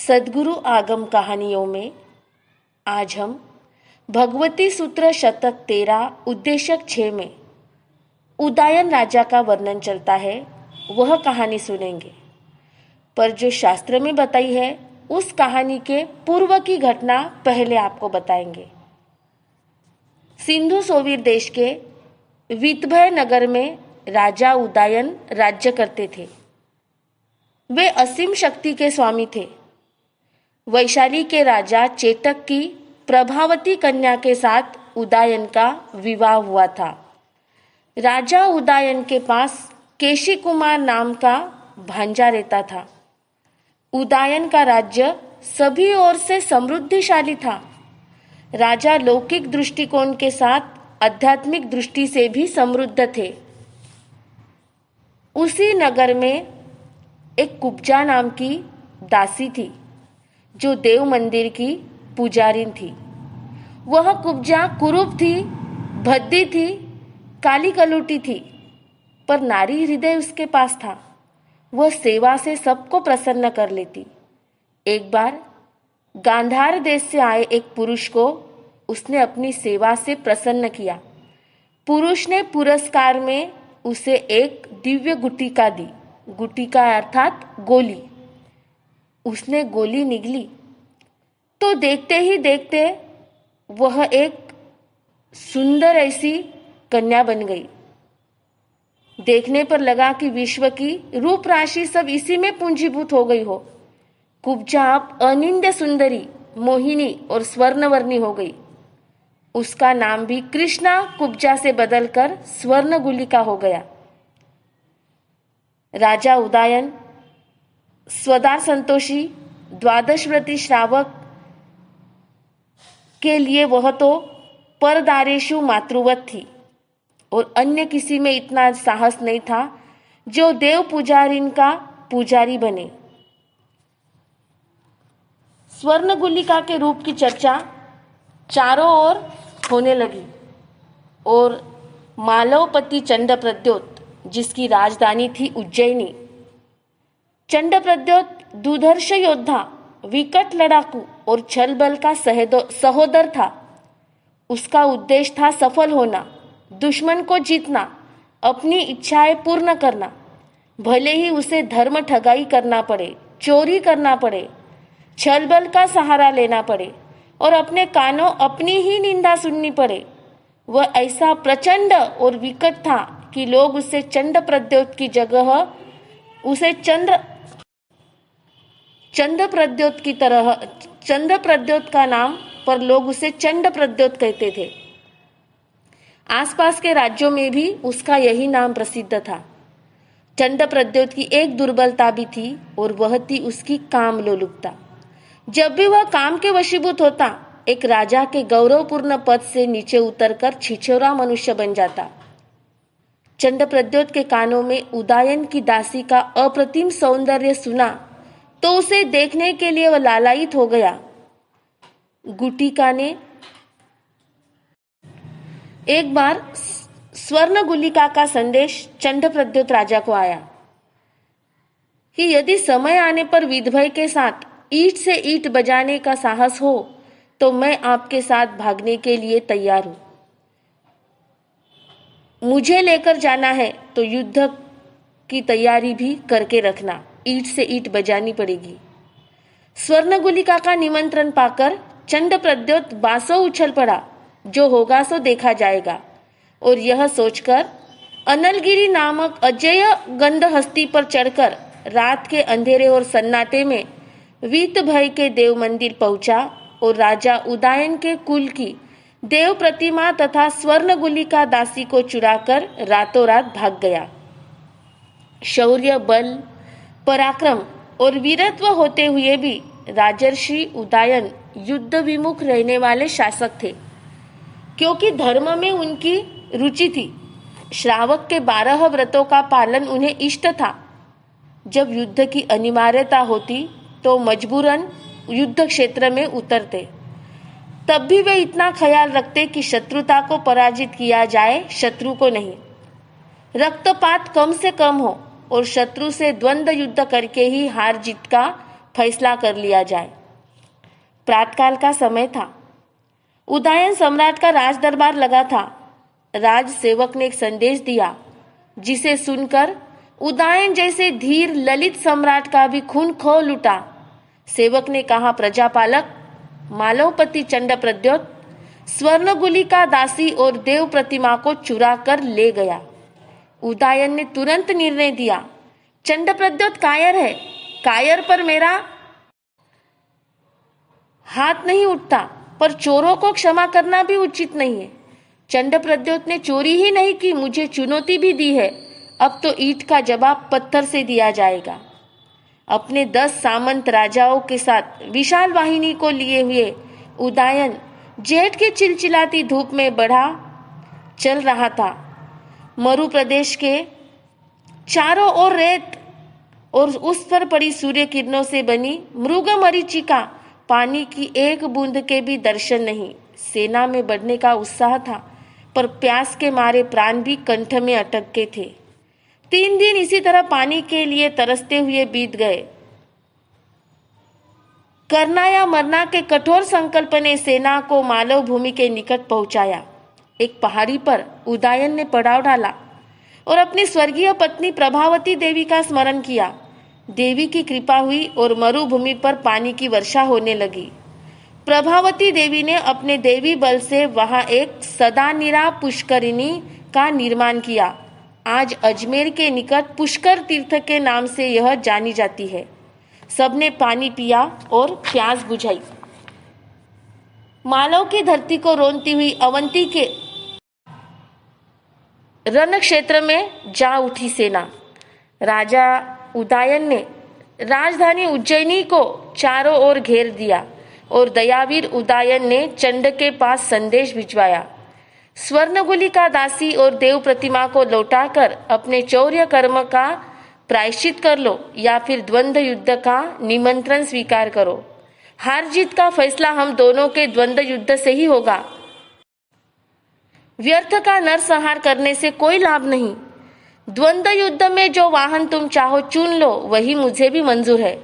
सद्गुरु आगम कहानियों में आज हम भगवती सूत्र शतक 13 उद्देशक 6 में उदायन राजा का वर्णन चलता है, वह कहानी सुनेंगे। पर जो शास्त्र में बताई है उस कहानी के पूर्व की घटना पहले आपको बताएंगे। सिंधु सोवीर देश के वितभय नगर में राजा उदायन राज्य करते थे। वे असीम शक्ति के स्वामी थे। वैशाली के राजा चेतक की प्रभावती कन्या के साथ उदायन का विवाह हुआ था। राजा उदायन के पास केशी कुमार नाम का भांजा रहता था। उदायन का राज्य सभी ओर से समृद्धिशाली था। राजा लौकिक दृष्टिकोण के साथ आध्यात्मिक दृष्टि से भी समृद्ध थे। उसी नगर में एक कुब्जा नाम की दासी थी जो देव मंदिर की पुजारिन थी। वह कुब्जा कुरूप थी, भद्दी थी, काली कलूटी थी, पर नारी हृदय उसके पास था। वह सेवा से सबको प्रसन्न कर लेती। एक बार गांधार देश से आए एक पुरुष को उसने अपनी सेवा से प्रसन्न किया। पुरुष ने पुरस्कार में उसे एक दिव्य गुटिका दी। गुटिका अर्थात गोली। उसने गोली निगली तो देखते ही देखते वह एक सुंदर ऐसी कन्या बन गई। देखने पर लगा कि विश्व की रूप राशि सब इसी में पूंजीभूत हो गई हो। कुब्जा अब अनिंद्य सुंदरी, मोहिनी और स्वर्णवर्णी हो गई। उसका नाम भी कृष्णा कुब्जा से बदलकर स्वर्ण गुलिका हो गया। राजा उदायन स्वदार संतोषी, द्वादश व्रती श्रावक के लिए वह तो परदारेशु मातृवत थी और अन्य किसी में इतना साहस नहीं था जो देव पुजारिन का पुजारी बने। स्वर्ण गुलिका के रूप की चर्चा चारों ओर होने लगी और मालवपति चंडप्रद्योत, जिसकी राजधानी थी उज्जैनी। चंडप्रद्योत दुर्धर्ष योद्धा, विकट लड़ाकू और छल बल का सहोदर था। उसका उद्देश्य था सफल होना, दुश्मन को जीतना, अपनी इच्छाएं पूर्ण करना, भले ही उसे धर्म ठगाई करना पड़े, चोरी करना पड़े, छल बल का सहारा लेना पड़े और अपने कानों अपनी ही निंदा सुननी पड़े। वह ऐसा प्रचंड और विकट था कि लोग उसे चंडप्रद्योत की जगह उसे चंद्रप्रद्योत की तरह चंद्रप्रद्योत का नाम पर लोग उसे चंडप्रद्योत कहते थे। आसपास के राज्यों में भी उसका यही नाम प्रसिद्ध था। चंडप्रद्योत की एक दुर्बलता भी थी और वह थी उसकी काम लोलुपता। जब भी वह काम के वशीभूत होता, एक राजा के गौरवपूर्ण पद से नीचे उतरकर छिछोरा मनुष्य बन जाता। चंडप्रद्योत के कानों में उदायन की दासी का अप्रतिम सौंदर्य सुना तो उसे देखने के लिए वह लालायित हो गया। गुटिका ने एक बार स्वर्ण गुलिका का संदेश चंडप्रद्योत राजा को आया कि यदि समय आने पर विधभय के साथ ईंट से ईंट बजाने का साहस हो तो मैं आपके साथ भागने के लिए तैयार हूं। मुझे लेकर जाना है तो युद्ध की तैयारी भी करके रखना, ईंट से ईंट बजानी पड़ेगी। स्वर्ण गुलिका का निमंत्रण पाकर चंडप्रद्योत बासों उछल पड़ा। जो होगा सो देखा जाएगा। और यह सोचकर अनलगिरी नामक अजय गंध हस्ती पर चढ़कर रात के अंधेरे और सन्नाटे में वीत भय के देव मंदिर पहुंचा और राजा उदायन के कुल की देव प्रतिमा तथा स्वर्ण गुलिका दासी को चुराकर रातों रात भाग गया। शौर्य, बल, पराक्रम और वीरत्व होते हुए भी राजर्षि उदायन युद्ध विमुख रहने वाले शासक थे, क्योंकि धर्म में उनकी रुचि थी। श्रावक के 12 व्रतों का पालन उन्हें इष्ट था। जब युद्ध की अनिवार्यता होती तो मजबूरन युद्ध क्षेत्र में उतरते। तब भी वे इतना ख्याल रखते कि शत्रुता को पराजित किया जाए, शत्रु को नहीं। रक्तपात कम से कम हो और शत्रु से द्वंद्व युद्ध करके ही हार जीत का फैसला कर लिया जाए। प्रातःकाल का समय था। उदयन सम्राट का राज दरबार लगा था। राज सेवक ने एक संदेश दिया, जिसे सुनकर उदयन जैसे धीर ललित सम्राट का भी खून खौल उठा। सेवक ने कहा, प्रजापालक मालवपति चंडप्रद्योत स्वर्णगुलिका दासी और देव प्रतिमा को चुरा कर ले गया। उदयन ने तुरंत निर्णय दिया, चंडप्रद्योत कायर है, कायर पर मेरा हाथ नहीं उठता, पर चोरों को क्षमा करना भी उचित नहीं है। चंडप्रद्योत ने चोरी ही नहीं की, मुझे चुनौती भी दी है। अब तो ईंट का जवाब पत्थर से दिया जाएगा। अपने 10 सामंत राजाओं के साथ विशाल वाहिनी को लिए हुए उदयन जेठ की चिलचिलाती धूप में बढ़ा चल रहा था। मरु प्रदेश के चारों ओर रेत और उस पर पड़ी सूर्य किरणों से बनी मृग मरीचिका, पानी की एक बूंद के भी दर्शन नहीं। सेना में बढ़ने का उत्साह था, पर प्यास के मारे प्राण भी कंठ में अटक के थे। 3 दिन इसी तरह पानी के लिए तरसते हुए बीत गए। करना या मरना के कठोर संकल्प ने सेना को मालव भूमि के निकट पहुंचाया। एक पहाड़ी पर उदयन ने पड़ाव डाला और अपनी स्वर्गीय पत्नी प्रभावती देवी का स्मरण किया। देवी की कृपा हुई और मरुभूमि पर पानी की वर्षा होने लगी। प्रभावती देवी ने अपने देवी बल से वहां एक सदानिरा पुष्करिणी का निर्माण किया। आज अजमेर के निकट पुष्कर तीर्थ के नाम से यह जानी जाती है। सबने पानी पिया और प्यास बुझाई। मालव की धरती को रोनती हुई अवंती के रण क्षेत्र में जा उठी सेना। राजा उदयन ने राजधानी उज्जैनी को चारों ओर घेर दिया और दयावीर उदयन ने चंड के पास संदेश भिजवाया, स्वर्णगुलिका दासी और देव प्रतिमा को लौटाकर अपने चौर्य कर्म का प्रायश्चित कर लो, या फिर द्वंद्व युद्ध का निमंत्रण स्वीकार करो। हार जीत का फैसला हम दोनों के द्वंद्व युद्ध से ही होगा। व्यर्थ का नरसंहार करने से कोई लाभ नहीं। द्वंद्व युद्ध में जो वाहन तुम चाहो चुन लो, वही मुझे भी मंजूर है।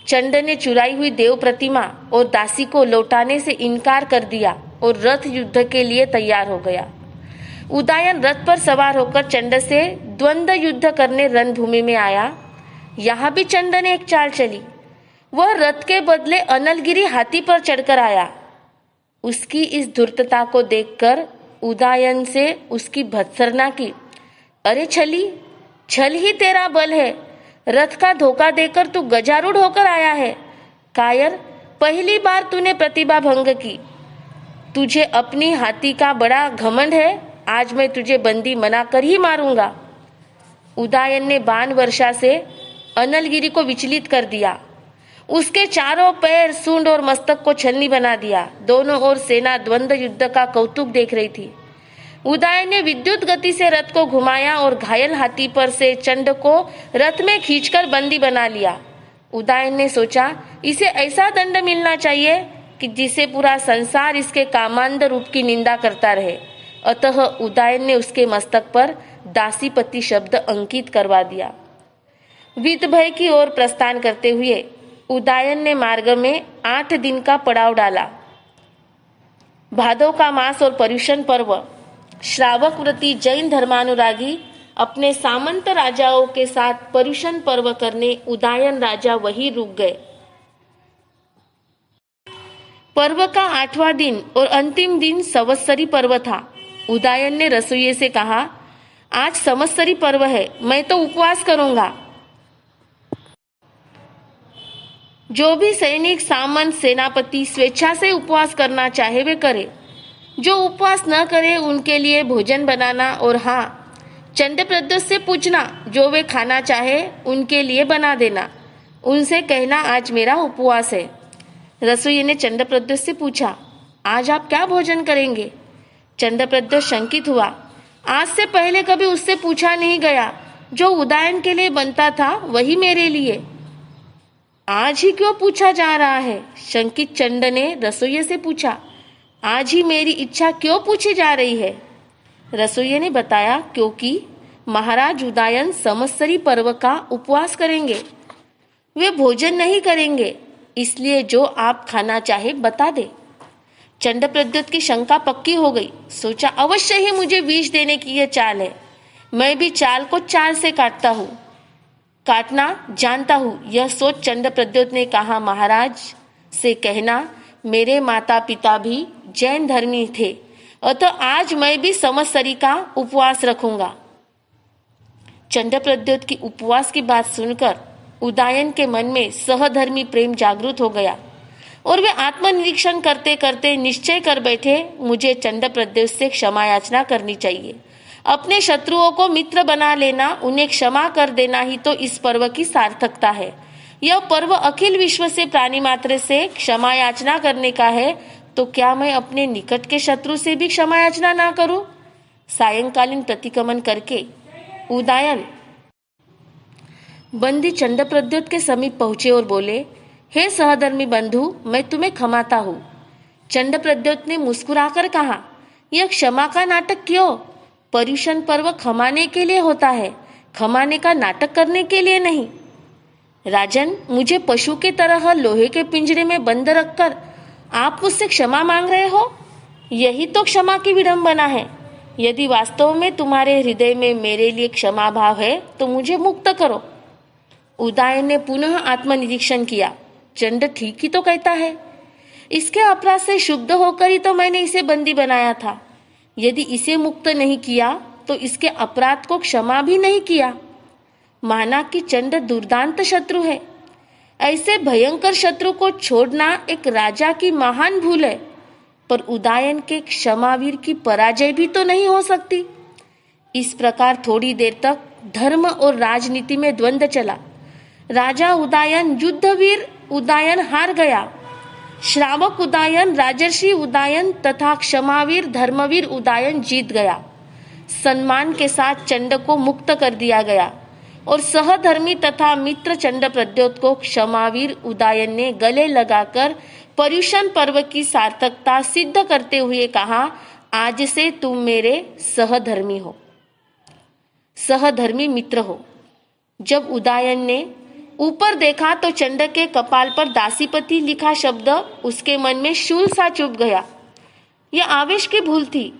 चंड ने चुराई हुई देव प्रतिमा और दासी को लौटाने से इनकार कर दिया और रथ युद्ध के लिए तैयार हो गया। उदयन रथ पर सवार होकर चंड से द्वंद्व युद्ध करने रणभूमि में आया। यहाँ भी चंड ने एक चाल चली। वह रथ के बदले अनलगिरी हाथी पर चढ़कर आया। उसकी इस धूर्तता को देखकर उदयन से उसकी भत्सना की। अरे छली, छल ही तेरा बल है। रथ का धोखा देकर तू गजारूढ़ होकर आया है। कायर, पहली बार तूने प्रतिभा भंग की। तुझे अपनी हाथी का बड़ा घमंड है। आज मैं तुझे बंदी बनाकर ही मारूंगा। उदयन ने बाण वर्षा से अनलगिरी को विचलित कर दिया। उसके चारों पैर, सूंड और मस्तक को छलनी बना दिया। दोनों ओर सेना द्वंद्व युद्ध का कौतुक देख रही थी। उदयन ने विद्युत गति से रथ को घुमाया और घायल हाथी पर से चंड को रथ में खींचकर बंदी बना लिया। उदयन ने सोचा, इसे ऐसा दंड मिलना चाहिए कि जिसे पूरा संसार इसके कामांध रूप की निंदा करता रहे। अतः उदयन ने उसके मस्तक पर दासीपति शब्द अंकित करवा दिया। विदभय की ओर प्रस्थान करते हुए उदयन ने मार्ग में 8 दिन का पड़ाव डाला। भादव का मास और पर्युषण पर्व। श्रावक व्रती जैन धर्मानुरागी अपने सामंत राजाओं के साथ पर्युषण पर्व करने उदयन राजा वहीं रुक गए। पर्व का 8वां दिन और अंतिम दिन संवत्सरी पर्व था। उदयन ने रसोइये से कहा, आज संवत्सरी पर्व है, मैं तो उपवास करूंगा। जो भी सैनिक, सामंत, सेनापति स्वेच्छा से उपवास करना चाहे वे करे। जो उपवास न करे उनके लिए भोजन बनाना, और हाँ, चंडप्रद्योत से पूछना जो वे खाना चाहे उनके लिए बना देना। उनसे कहना आज मेरा उपवास है। रसोइये ने चंडप्रद्योत से पूछा, आज आप क्या भोजन करेंगे? चंडप्रद्योत शंकित हुआ। आज से पहले कभी उससे पूछा नहीं गया। जो उदयन के लिए बनता था वही मेरे लिए। आज ही क्यों पूछा जा रहा है? शंकित चंड ने रसोइये से पूछा। आज ही मेरी इच्छा क्यों पूछी जा रही है? रसोइये ने बताया, क्योंकि महाराज उदयन संवत्सरी पर्व का उपवास करेंगे। वे भोजन नहीं करेंगे, इसलिए जो आप खाना चाहे बता दे। चंडप्रद्योत की शंका पक्की हो गई। सोचा अवश्य ही मुझे विष देने की यह चाल है। मैं भी चाल को चाल से काटना जानता हूँ। यह सोच चंडप्रद्योत ने कहा, महाराज से कहना मेरे माता पिता भी जैन धर्मी थे, अतः आज मैं भी संवत्सरी का उपवास रखूंगा। चंडप्रद्योत की उपवास की बात सुनकर उदयन के मन में सहधर्मी प्रेम जागृत हो गया और वे आत्मनिरीक्षण करते करते निश्चय कर बैठे, मुझे चंडप्रद्योत से क्षमा याचना करनी चाहिए। अपने शत्रुओं को मित्र बना लेना, उन्हें क्षमा कर देना ही तो इस पर्व की सार्थकता है। यह पर्व अखिल विश्व से प्राणी मात्र से क्षमा याचना करने का है, तो क्या मैं अपने निकट के शत्रु से भी क्षमा याचना ना करूं? सायंकालीन प्रतिक्रमण करके उदयन बंदी चंडप्रद्योत के समीप पहुंचे और बोले, हे सहधर्मी बंधु, मैं तुम्हें क्षमाता हूँ। चंडप्रद्योत ने मुस्कुराकर कहा, यह क्षमा का नाटक क्यों? पर्युषण पर्व क्षमाने के लिए होता है, क्षमाने का नाटक करने के लिए नहीं। राजन, मुझे पशु के तरह लोहे के पिंजरे में बंद रखकर आप मुझसे क्षमा मांग रहे हो? यही तो क्षमा की विडंबना है। यदि वास्तव में तुम्हारे हृदय में मेरे लिए क्षमा भाव है तो मुझे मुक्त करो। उदयन ने पुनः आत्मनिरीक्षण किया। चंड ठीक ही तो कहता है। इसके अपराध से शुद्ध होकर ही तो मैंने इसे बंदी बनाया था। यदि इसे मुक्त नहीं किया तो इसके अपराध को क्षमा भी नहीं किया। माना कि चंड दुर्दांत शत्रु है। ऐसे भयंकर शत्रु को छोड़ना एक राजा की महान भूल है, पर उदयन के क्षमावीर की पराजय भी तो नहीं हो सकती। इस प्रकार थोड़ी देर तक धर्म और राजनीति में द्वंद्व चला। राजा उदयन, युद्धवीर उदयन हार गया। श्रावक उदयन, राजर्षि उदयन तथा क्षमावीर धर्मवीर उदयन जीत गया। सम्मान के साथ चंड को मुक्त कर दिया गया और सहधर्मी तथा मित्र चंडप्रद्योत को क्षमावीर उदयन ने गले लगाकर पर्युषण पर्व की सार्थकता सिद्ध करते हुए कहा, आज से तुम मेरे सहधर्मी हो, सहधर्मी मित्र हो। जब उदयन ने ऊपर देखा तो चंड के कपाल पर दासीपति लिखा शब्द उसके मन में शूल सा चुभ गया। यह आवेश की भूल थी।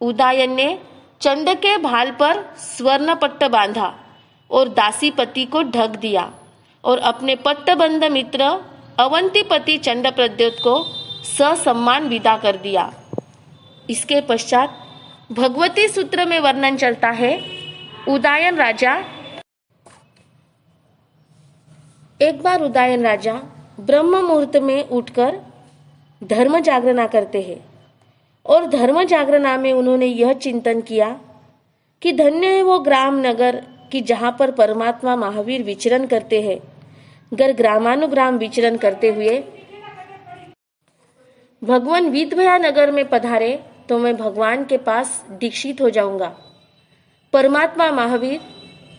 उदयन ने चंड के भाल पर स्वर्ण पट्ट बांधा और दासीपति को ढक दिया और अपने पट्टबंध मित्र अवंतीपति चंडप्रद्योत को ससम्मान विदा कर दिया। इसके पश्चात भगवती सूत्र में वर्णन चलता है। उदयन राजा, एक बार उदयन राजा ब्रह्म मुहूर्त में उठकर धर्म जागरणा करते हैं और धर्म जागरणा में उन्होंने यह चिंतन किया कि धन्य है वो ग्राम नगर कि जहाँ पर परमात्मा महावीर विचरण करते हैं। अगर ग्रामानुग्राम विचरण करते हुए भगवान विदभया नगर में पधारे तो मैं भगवान के पास दीक्षित हो जाऊंगा। परमात्मा महावीर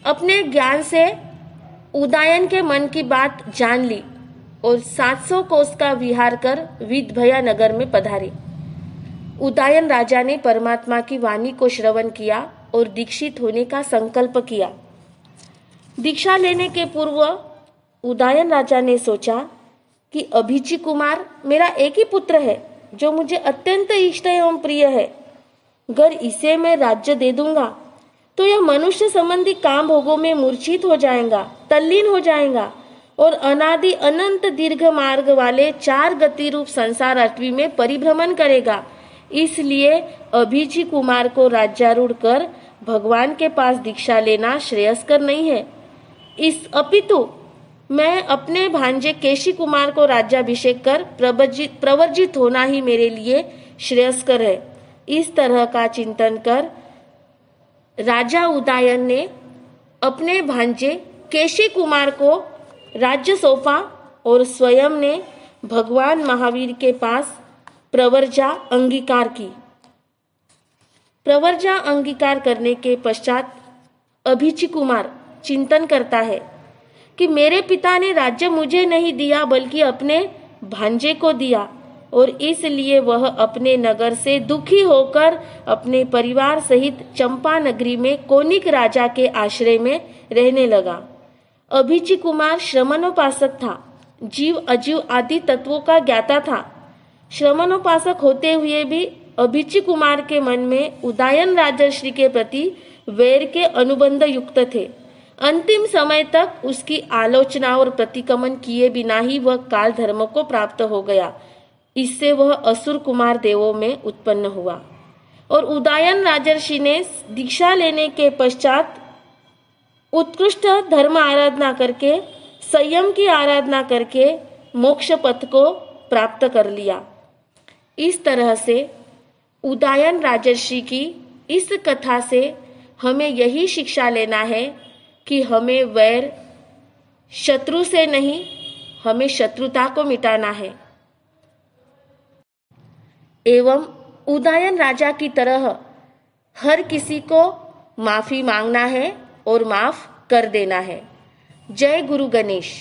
अपने ज्ञान से उदयन के मन की बात जान ली और 700 कोस का विहार कर विदभया नगर में पधारे। उदयन राजा ने परमात्मा की वाणी को श्रवण किया और दीक्षित होने का संकल्प किया। दीक्षा लेने के पूर्व उदयन राजा ने सोचा कि अभिची कुमार मेरा एक ही पुत्र है जो मुझे अत्यंत इष्ट एवं प्रिय है। अगर इसे मैं राज्य दे दूंगा तो यह मनुष्य संबंधी काम भोगों में मूर्छित हो जाएगा, तल्लीन हो जाएगा और अनादि अनंत दीर्घ मार्ग वाले 4 गति रूप संसार 8वीं में परिभ्रमण करेगा। इसलिए अभिजी कुमार को राज्यारूढ़ कर भगवान के पास दीक्षा लेना श्रेयस्कर नहीं है। इस अपितु मैं अपने भांजे केशी कुमार को राज्याभिषेक कर प्रवर्जित होना ही मेरे लिए श्रेयस्कर है। इस तरह का चिंतन कर राजा उदयन ने अपने भांजे केशी कुमार को राज्य सौंपा और स्वयं ने भगवान महावीर के पास प्रवर्जा अंगीकार की। प्रवर्जा अंगीकार करने के पश्चात अभिची कुमार चिंतन करता है कि मेरे पिता ने राज्य मुझे नहीं दिया बल्कि अपने भांजे को दिया और इसलिए वह अपने नगर से दुखी होकर अपने परिवार सहित चंपा नगरी में कोनिक राजा के आश्रय में रहने लगा। अभिची कुमार श्रमणोपासक था। जीव अजीव आदि तत्वों का ज्ञाता था। श्रमणोपासक होते हुए भी अभिची कुमार के मन में उदयन राजर्षि के प्रति वैर के अनुबंध युक्त थे। अंतिम समय तक उसकी आलोचना और प्रतिक्रमण किए बिना ही वह काल धर्म को प्राप्त हो गया। इससे वह असुर कुमार देवों में उत्पन्न हुआ और उदयन राजर्षि ने दीक्षा लेने के पश्चात उत्कृष्ट धर्म आराधना करके, संयम की आराधना करके मोक्ष पथ को प्राप्त कर लिया। इस तरह से उदयन राजर्षि की इस कथा से हमें यही शिक्षा लेना है कि हमें वैर शत्रु से नहीं, हमें शत्रुता को मिटाना है एवं उदयन राजा की तरह हर किसी को माफी मांगना है और माफ कर देना है। जय गुरु गणेश।